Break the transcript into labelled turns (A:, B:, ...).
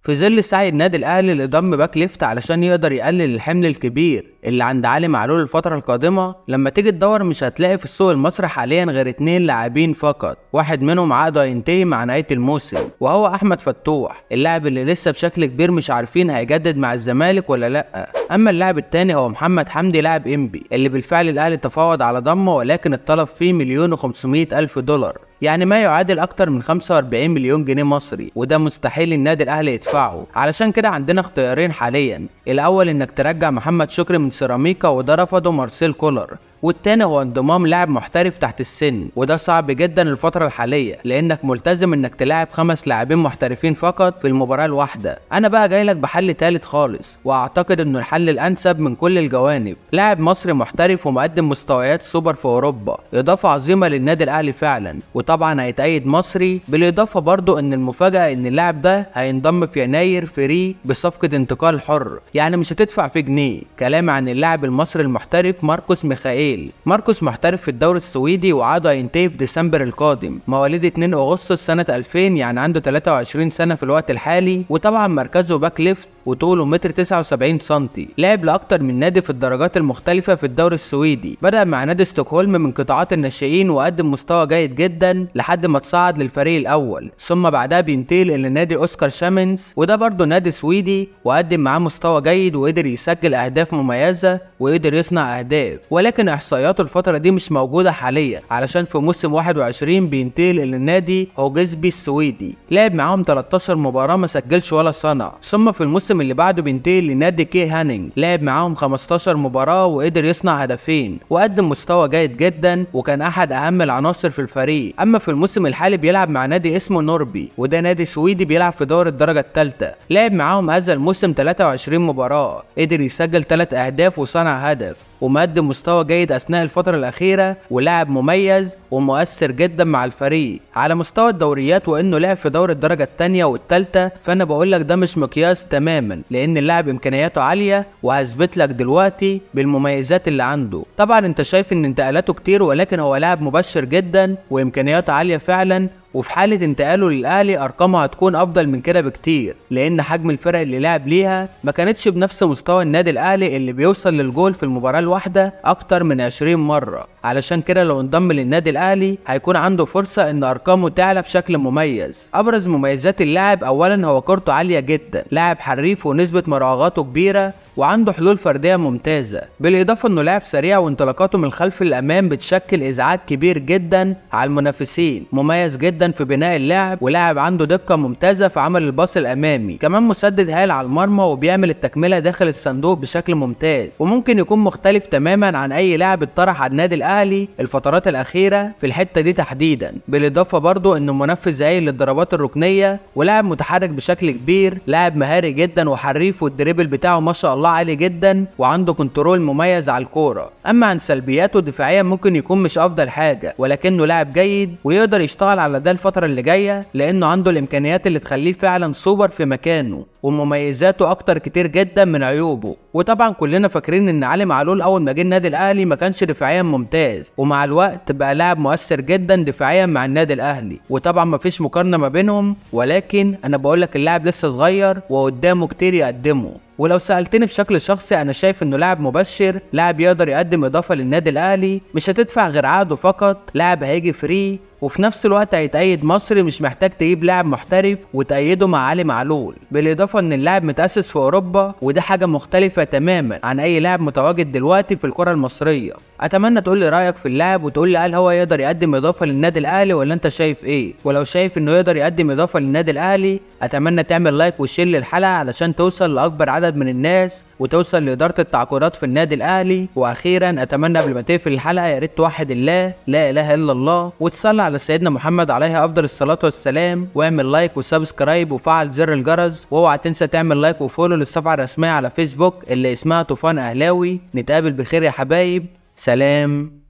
A: في ظل سعي النادي الاهلي لضم باك ليفت علشان يقدر يقلل الحمل الكبير اللي عند علي معلول الفتره القادمه. لما تيجي تدور مش هتلاقي في السوق المصري حاليا غير 2 لاعبين فقط، واحد منهم عقده هينتهي مع نهايه الموسم وهو احمد فتوح، اللاعب اللي لسه بشكل كبير مش عارفين هيجدد مع الزمالك ولا لا. اما اللاعب الثاني هو محمد حمدي لاعب انبي اللي بالفعل الاهلي تفاوض على ضمه، ولكن الطلب فيه 1,500,000 دولار، يعني ما يعادل اكتر من 45 مليون جنيه مصري، وده مستحيل النادي الاهلي يدفعه. علشان كده عندنا اختيارين حاليا، الاول انك ترجع محمد شكري من سيراميكا وده رفضه مارسيل كولر، والتاني هو انضمام لاعب محترف تحت السن، وده صعب جدا الفترة الحالية لانك ملتزم انك تلاعب 5 لاعبين محترفين فقط في المباراة الواحدة. انا بقى جايلك بحل تالت خالص، واعتقد انه الحل الانسب من كل الجوانب، لاعب مصري محترف ومقدم مستويات سوبر في اوروبا، اضافة عظيمة للنادي الاهلي فعلا، وطبعا هيتأيد مصري. بالاضافة برضو ان المفاجأة ان اللاعب ده هينضم في يناير فري بصفقة انتقال حر، يعني مش هتدفع فيه جنيه. كلام عن اللاعب المصري المحترف ماركوس ميخائيل. ماركوس محترف في الدوري السويدي وعقده هينتهي في ديسمبر القادم، مواليد 2 اغسطس سنة 2000، يعني عنده 23 سنة في الوقت الحالي، وطبعا مركزه باك ليفت وطوله 1.79 سم. لعب لاكتر من نادي في الدرجات المختلفة في الدوري السويدي، بدأ مع نادي ستوكهولم من قطاعات الناشئين وقدم مستوى جيد جدا لحد ما تصعد للفريق الاول، ثم بعدها بينتقل الى نادي اوسكار شامنز وده برضه نادي سويدي، وقدم معاه مستوى جيد وقدر يسجل اهداف مميزة وقدر يصنع اهداف، ولكن احصائياته الفترة دي مش موجودة حاليا علشان في موسم 21 بينتقل الى نادي هوجزبي السويدي، لعب معاهم 13 مباراة ما سجلش ولا صنع، ثم في الموسم اللي بعده بينتقل لنادي كي هانينج، لعب معاهم 15 مباراة وقدر يصنع هدفين وقدم مستوى جيد جدا وكان احد اهم العناصر في الفريق. اما في الموسم الحالي بيلعب مع نادي اسمه نوربي وده نادي سويدي بيلعب في دوري الدرجة الثالثة، لعب معاهم هذا الموسم 23 مباراة، قدر يسجل 3 اهداف وصنع هدف، ومقدم مستوى جيد اثناء الفترة الاخيرة ولاعب مميز ومؤثر جدا مع الفريق على مستوى الدوريات، وانه لعب في دوري الدرجة الثانية والثالثة، فانا بقول لك ده مش مقياس تماما لان اللاعب امكانياته عالية، وهثبت لك دلوقتي بالمميزات اللي عنده. طبعا انت شايف ان انتقالاته كتير ولكن هو لاعب مبشر جدا وامكانياته عالية فعلا، وفي حالة انتقاله للأهلي أرقامه هتكون أفضل من كده بكتير لأن حجم الفرق اللي لعب ليها ما كانتش بنفس مستوى النادي الأهلي اللي بيوصل للجول في المباراة الواحدة أكتر من 20 مرة. علشان كده لو انضم للنادي الأهلي هيكون عنده فرصة إن أرقامه تعلى بشكل مميز. أبرز مميزات اللاعب أولا هو كورته عالية جدا، لاعب حريف ونسبة مراوغاته كبيرة وعنده حلول فرديه ممتازه، بالاضافه انه لاعب سريع وانطلاقاته من الخلف للامام بتشكل ازعاج كبير جدا على المنافسين، مميز جدا في بناء اللعب ولاعب عنده دقه ممتازه في عمل الباص الامامي، كمان مسدد هايل على المرمى وبيعمل التكمله داخل الصندوق بشكل ممتاز، وممكن يكون مختلف تماما عن اي لاعب اتطرح على النادي الاهلي الفترات الاخيره في الحته دي تحديدا. بالاضافه برضه انه منفذ هايل للضربات الركنيه ولاعب متحرك بشكل كبير، لاعب مهاري جدا وحريف والدريبل بتاعه ما شاء الله عالي جدا وعنده كنترول مميز على الكوره. اما عن سلبياته دفاعيا ممكن يكون مش افضل حاجه، ولكنه لاعب جيد ويقدر يشتغل على ده الفتره اللي جايه لانه عنده الامكانيات اللي تخليه فعلا سوبر في مكانه، ومميزاته اكتر كتير جدا من عيوبه. وطبعا كلنا فاكرين ان علي معلول اول ما جه النادي الاهلي ما كانش دفاعيا ممتاز، ومع الوقت بقى لاعب مؤثر جدا دفاعيا مع النادي الاهلي، وطبعا ما فيش مقارنه ما بينهم، ولكن انا بقول لك اللاعب لسه صغير وقدامه كتير يقدمه. ولو سألتني بشكل شخصي انا شايف انه لاعب مبشر، لاعب يقدر يقدم اضافه للنادي الاهلي، مش هتدفع غير عقده فقط، لاعب هيجي فري وفي نفس الوقت هيتأيد مصري، مش محتاج تجيب لاعب محترف وتأيده مع علي معلول، بالاضافه ان اللاعب متأسس في اوروبا وده حاجه مختلفه تماما عن اي لاعب متواجد دلوقتي في الكره المصريه. اتمنى تقول لي رايك في اللاعب وتقول لي هل هو يقدر يقدم اضافه للنادي الاهلي ولا انت شايف ايه، ولو شايف انه يقدر يقدم اضافه للنادي الاهلي اتمنى تعمل لايك وشير للحلقه علشان توصل لاكبر عدد من الناس وتوصل لاداره التعاقدات في النادي الاهلي. واخيرا اتمنى قبل ما تقفل الحلقه يا ريت توحد الله لا اله الا الله وتصلي على سيدنا محمد عليه افضل الصلاه والسلام، واعمل لايك وسبسكرايب وفعل زر الجرس، واوعى تنسى تعمل لايك وفولو للصفحه الرسميه على فيسبوك اللي اسمها طوفان اهلاوي. نتقابل بخير يا حبايب، سلام.